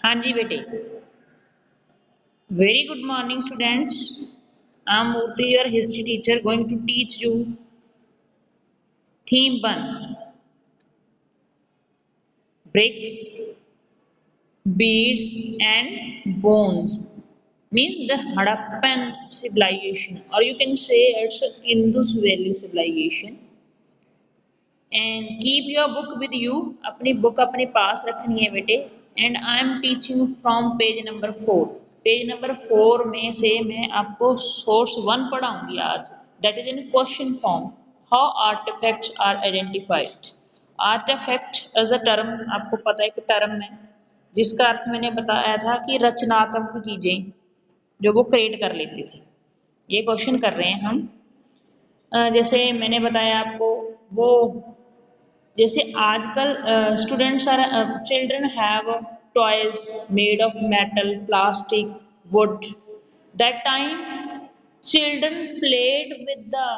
हाँ जी बेटे। Very good morning students. I am Murthy, your history teacher, going to teach you theme 1, bricks, beads and bones, means the Harappan civilization, or you can say it's Indus Valley civilization. And keep your book with you, अपनी book अपने पास रखनी है बेटे. And I am teaching from page number 4. Page number 4 में से मैं आपको सोर्स 1 पढ़ाऊंगी आज. That is in question form. How artifacts are identified. Artifact as a term, आपको पता है कि टर्म है जिसका अर्थ मैंने बताया था कि रचनात्मक चीजें जो वो क्रिएट कर लेते थे. ये क्वेश्चन कर रहे हैं हम. जैसे मैंने बताया आपको, वो जैसे आजकल students or children have toys made of metal, plastic, wood. That time children played with the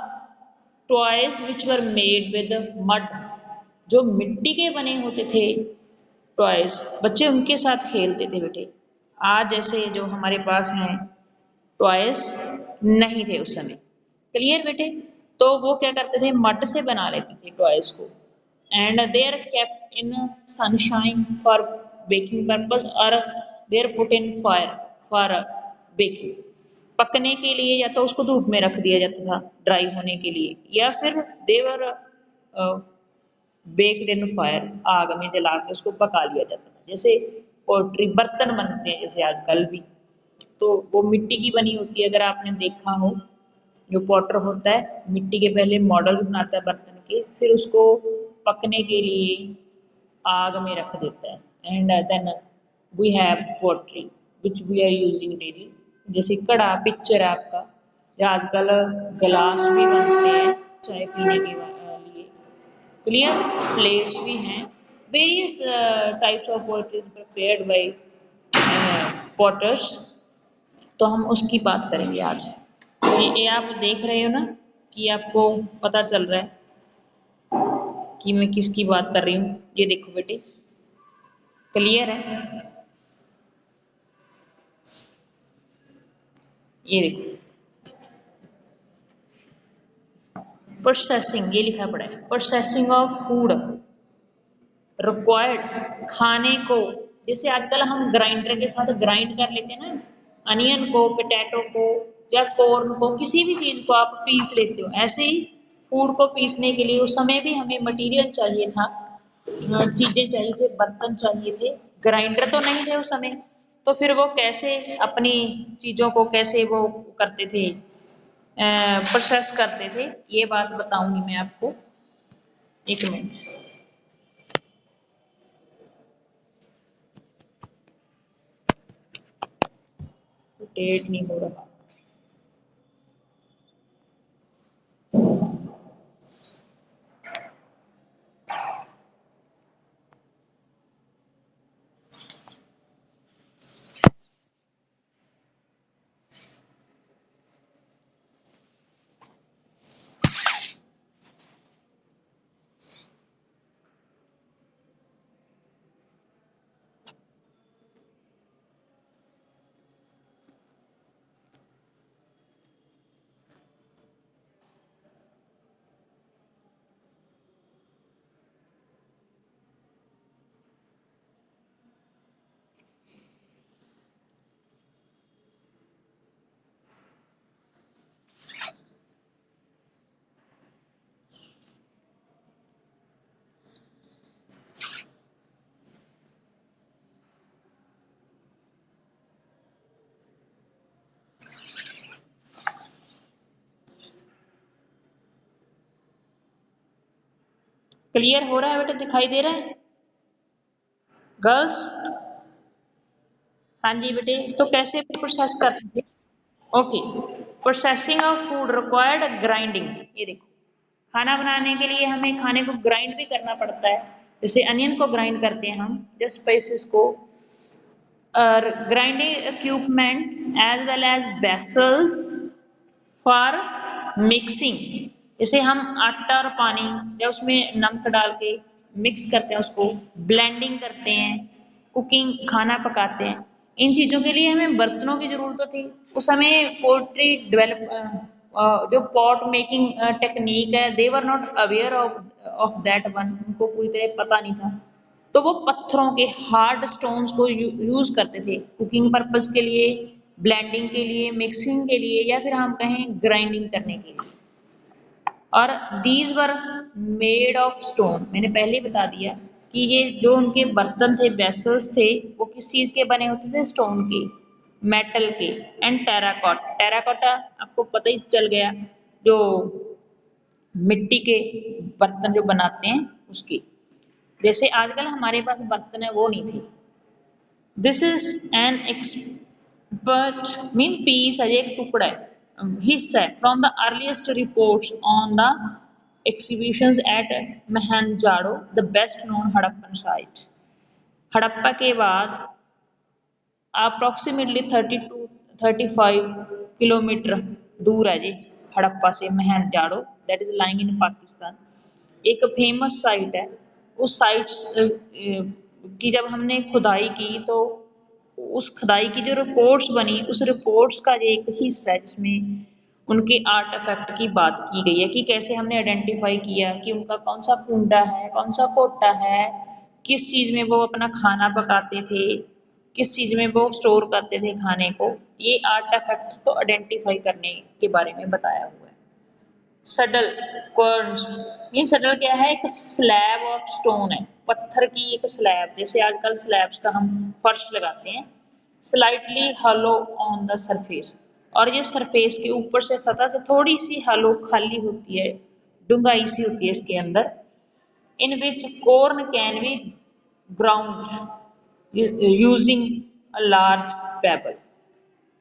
toys which were made with mud. जो मिट्टी के बने होते थे टॉयज, बच्चे उनके साथ खेलते थे बेटे. आज जैसे जो हमारे पास हैं टॉयज नहीं थे उस समय. क्लियर बेटे. तो वो क्या करते थे, मड से बना लेते थे टॉयज को. And they are kept in sunshine for baking purpose, or they are put in fire for baking. पकने के लिए या तो उसको धूप में रख दिया जाता था ड्राई होने के लिए, या फिर they were baked in fire, आग में जला के उसको पका लिया जाता था. जैसे पोट्री बर्तन बनते हैं जैसे आजकल भी, तो वो मिट्टी की बनी होती है. अगर आपने देखा हो, जो पॉटर होता है मिट्टी के पहले मॉडल्स बनाता है बर्तन के, फिर उसको पकने के लिए आग में रख देता है. And then we have pottery which we are using daily. जैसे कड़ा पिक्चर है आपका, या आजकल गिलास भी बनते हैं चाय पीने के लिए. क्लियर. प्लेट्स भी हैं. Various types of pottery prepared by potters. तो हम उसकी बात करेंगे आज. ये आप देख रहे हो ना, कि आपको पता चल रहा है कि मैं किसकी बात कर रही हूँ. ये देखो बेटे, क्लियर है. ये देखो, प्रोसेसिंग, ये लिखा पड़ा है, प्रोसेसिंग ऑफ फूड रिक्वायर्ड. खाने को जैसे आजकल हम ग्राइंडर के साथ ग्राइंड कर लेते हैं ना, अनियन को, पोटैटो को, या कॉर्न को, किसी भी चीज को आप पीस लेते हो, ऐसे ही फूड को पीसने के लिए उस समय भी हमें मटेरियल चाहिए था, चीजें चाहिए थे, बर्तन चाहिए थे. ग्राइंडर तो नहीं थे उस समय, तो फिर वो कैसे अपनी चीजों को कैसे वो करते थे, प्रोसेस करते थे, ये बात बताऊंगी मैं आपको. एक मिनट. डेट नहीं हो रहा. क्लियर हो रहा है बेटा, दिखाई दे रहा है गर्ल्स. हाँ जी बेटे. तो कैसे प्रोसेस करते थे. Okay. Processing of food required grinding. ये देखो, खाना बनाने के लिए हमें खाने को ग्राइंड भी करना पड़ता है. जैसे अनियन को ग्राइंड करते हैं हम, जस्ट स्पाइसेस को. Grinding equipment as well as vessels for mixing. जैसे हम आटा और पानी या उसमें नमक डाल के मिक्स करते हैं, उसको ब्लेंडिंग करते हैं, कुकिंग खाना पकाते हैं, इन चीज़ों के लिए हमें बर्तनों की ज़रूरत तो थी। उस समय पोल्ट्री डेवलप जो पॉट मेकिंग टेक्निक है, they were not aware of that one, उनको पूरी तरह पता नहीं था। तो वो पत्थरों के हार्ड स्टोन्स को यूज करते थे कुकिंग पर्पस के लिए, ब्लेंडिंग के लिए, मिक्सिंग के लिए, या फिर हम कहें ग्राइंडिंग करने के लिए। और these were made of stone, मैंने पहले ही बता दिया कि ये जो उनके बर्तन थे, वेसल्स थे, वो किस चीज के बने होते थे? स्टोन के, मेटल के। एंड टेराकोटा आपको पता ही चल गया, जो मिट्टी के बर्तन जो बनाते हैं उसकी। जैसे आजकल हमारे पास बर्तन है, वो नहीं थे। This is an excerpt mean piece है, एक टुकड़ा है, हिस्सा है from the earliest reports on the exhibitions at Mohenjo-daro, the best known Harappan site. हड़प्पा के बाद अप्रोक्सीमेटली 30 to 35 किलोमीटर दूर है जी हड़प्पा से Mohenjodaro, that is lying in Pakistan. एक फेमस साइट है। उस साइट की जब हमने खुदाई की तो उस खुदाई की जो रिपोर्ट्स बनी, उस रिपोर्ट्स का एक हिस्सा है जिसमें उनके आर्टिफैक्ट की बात की गई है कि कैसे हमने आइडेंटिफाई किया कि उनका कौन सा कुंडा है, कौन सा कोटा है, किस चीज में वो अपना खाना पकाते थे, किस चीज में वो स्टोर करते थे खाने को। ये आर्टिफैक्ट को आइडेंटिफाई करने के बारे में बताया हुआ है। सडल कर्न्स, ये सडल क्या है? एक स्लैब ऑफ स्टोन है, पत्थर की एक स्लैब, जैसे आजकल स्लैब्स का हम फर्श लगाते हैं। Slightly hollow on the surface, और ये सरफेस के ऊपर से, सतह से थोड़ी सी हॉलो खाली होती है, डूंगाई सी होती है इसके अंदर। In which corn can be ground using a large pebble,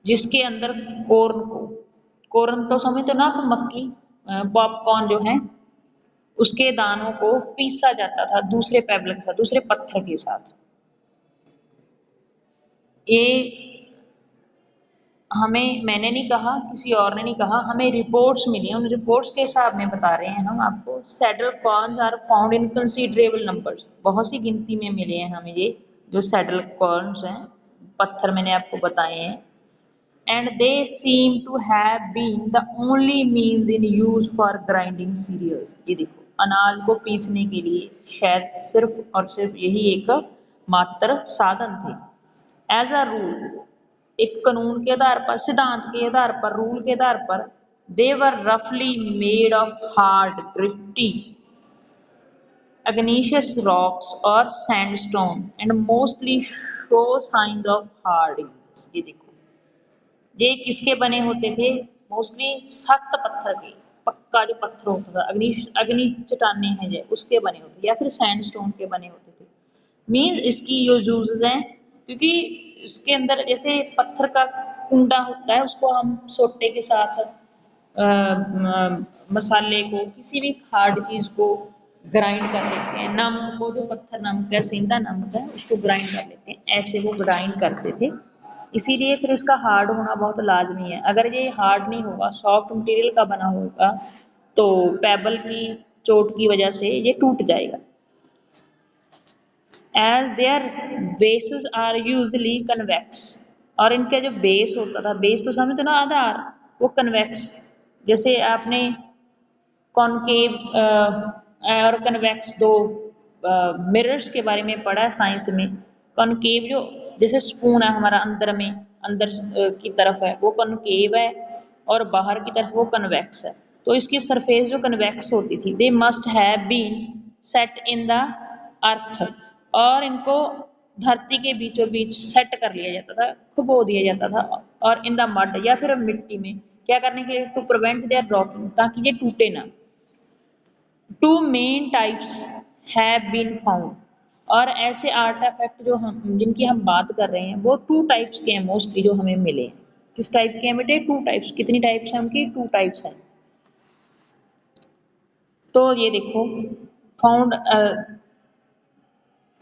जिसके अंदर कॉर्न तो समझते हो ना आप, मक्की, पॉपकॉर्न जो है, उसके दानों को पीसा जाता था दूसरे पेबल के साथ, दूसरे पत्थर के साथ। ये हमें, मैंने नहीं कहा, किसी और ने नहीं कहा, हमें रिपोर्ट्स मिली हैं, उन रिपोर्ट्स के हिसाब में बता रहे हैं हम आपको। Saddle querns are found in considerable numbers, बहुत सी गिनती में मिले हैं हमें ये जो सैडल कॉर्न्स हैं, पत्थर मैंने आपको बताए हैं। And they seem to have been the only means in use for grinding cereals. ये देखो, अनाज को पीसने के लिए शायद सिर्फ और सिर्फ यही एक मात्र साधन थे। एज अ रूल, एक कानून के आधार पर, सिद्धांत के आधार पर, रूल के आधार पर, दे वर रफली made of hard gritty igneous rocks or sandstone and mostly show signs of hardiness। ये देखो, ये किसके बने होते थे? मोस्टली सख्त पत्थर के, पक्का जो पत्थर होता था, अग्नि चट्टाने हैं जो, उसके बने होते, या फिर सैंडस्टोन के बने होते थे। मीन इसकी जो यूजेस हैं, क्योंकि इसके अंदर जैसे पत्थर का कुंडा होता है, उसको हम सोटे के साथ मसाले को, किसी भी हार्ड चीज को ग्राइंड कर लेते हैं। नमक को, जो पत्थर नमक है, सेंधा नमक है, उसको ग्राइंड कर लेते हैं, ऐसे वो ग्राइंड करते थे। इसीलिए फिर इसका हार्ड होना बहुत लाजमी है। अगर ये हार्ड नहीं होगा, सॉफ्ट मटेरियल का बना होगा, तो पेबल की चोट की वजह से ये टूट जाएगा। As their bases are usually convex, और इनका जो बेस होता था, बेस तो समझते ना, आधार, वो कन्वेक्स। जैसे आपने कॉनकेव और कन्वेक्स दो मिरर्स के बारे में पढ़ा है साइंस में। कॉनकेव जो, जैसे स्पून है हमारा, अंदर में, अंदर की तरफ है वो कॉनकेव है, और बाहर की तरफ वो कन्वेक्स है। तो इसकी सरफेस जो कन्वेक्स होती थी, they must have been set in the earth, और इनको धरती के बीचों बीच सेट कर लिया जाता था, खबो दिया जाता था, और इन द मड, या फिर मिट्टी में, क्या करने के लिए? टू प्रिवेंट देयर रॉकिंग, ताकि ये टूटे ना। Two main types have been found, और ऐसे आर्टिफैक्ट जो हम, जिनकी हम बात कर रहे हैं, वो टू टाइप्स के हैं मोस्टली जो हमें मिले हैं। किस टाइप के हैं बेटे? Two types. कितनी टाइप्स हैं उनकी? टू टाइप्स हैं। तो ये देखो, found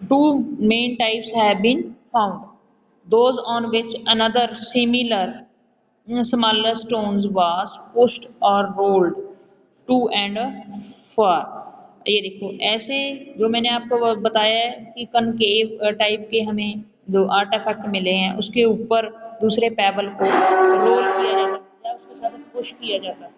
two main types have been found, those on which another similar smaller stones was pushed or rolled to and far। ये देखो, ऐसे जो मैंने आपको बताया है कि कनकेव टाइप के हमें जो आर्टिफैक्ट मिले हैं उसके ऊपर दूसरे पेबल को रोल किया जाता था या उसके साथ पुश किया जाता था।